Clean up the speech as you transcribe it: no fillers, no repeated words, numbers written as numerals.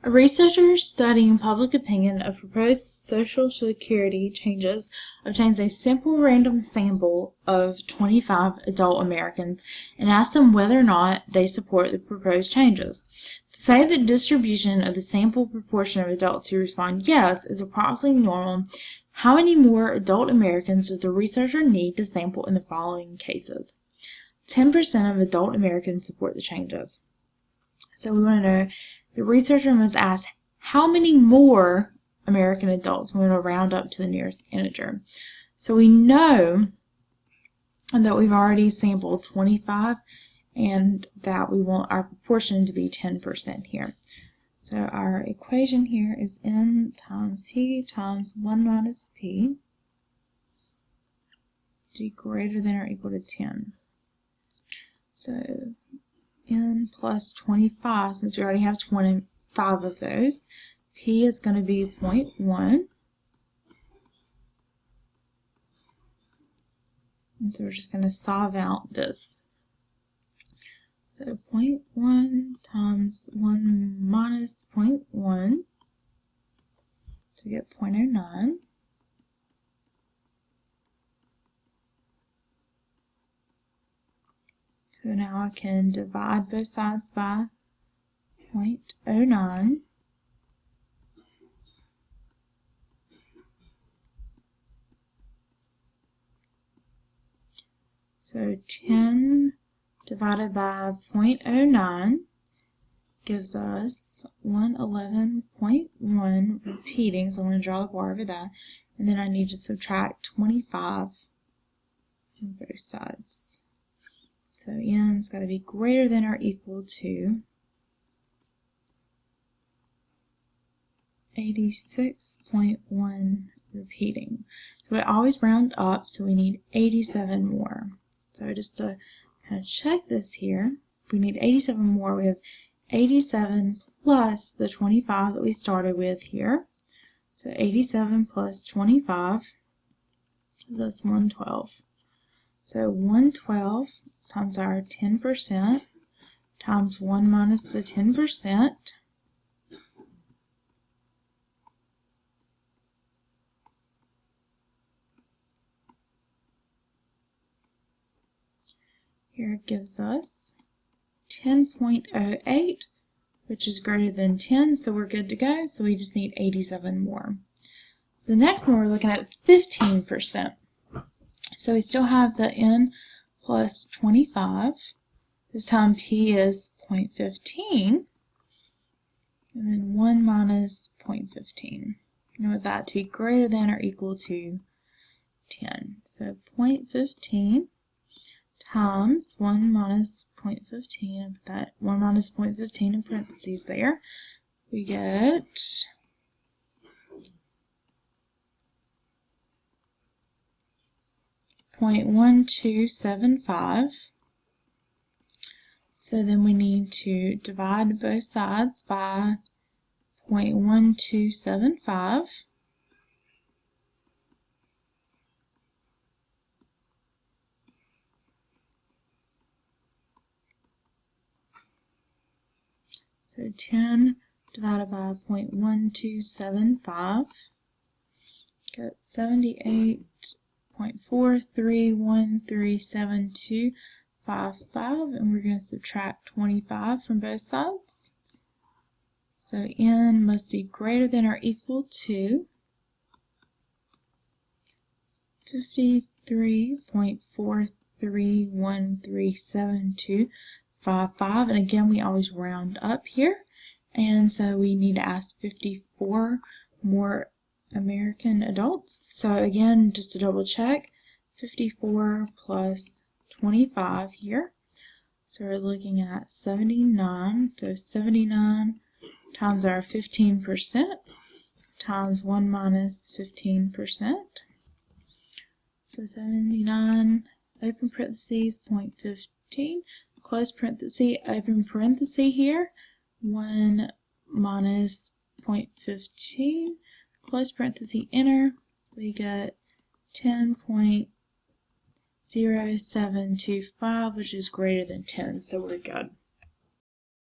A researcher studying public opinion of proposed Social Security changes obtains a simple random sample of 25 adult Americans and asks them whether or not they support the proposed changes. To say the distribution of the sample proportion of adults who respond yes is approximately normal, how many more adult Americans does the researcher need to sample in the following cases? 10% of adult Americans support the changes. So we want to know, the researcher must ask how many more American adults. We want to round up to the nearest integer. So we know that we've already sampled 25 and that we want our proportion to be 10% here. So our equation here is n times p times 1 minus p to be greater than or equal to 10. So n plus 25, since we already have 25 of those, p is going to be 0.1. And so we're just going to solve out this. So 0.1 times 1 minus 0.1, so we get 0.09. So now I can divide both sides by 0.09. So 10 divided by 0.09 gives us 111.1 repeating, so I'm going to draw a bar over that, and then I need to subtract 25 from both sides. So n's got to be greater than or equal to 86.1 repeating. So we always round up, so we need 87 more. So just to kind of check this here, if we need 87 more, we have 87 plus the 25 that we started with here. So 87 plus 25 gives us 112. So 112 times our 10% times 1 minus the 10%. Here it gives us 10.08, which is greater than 10, so we're good to go. So we just need 87 more. So the next one we're looking at 15%. So we still have the n plus 25. This time p is 0.15, and then 1 minus 0.15. You want that to be greater than or equal to 10. So 0.15 times 1 minus 0.15, and put that 1 minus 0.15 in parentheses there. We get 0.1275. So then we need to divide both sides by 0.1275. So 10 divided by 0.1275, got 78.43137255, and we're going to subtract 25 from both sides. So n must be greater than or equal to 53.43137255, and again we always round up here, and so we need to ask 54 more American adults. So again, just to double check, 54 plus 25 here, so we're looking at 79. So 79 times our 15% times 1 minus 15%. So 79, open parentheses, 0.15, close parenthesis, open parenthesis here, 1 minus 0.15, close parenthesis, enter, we get 10.0725, which is greater than 10, so we're good.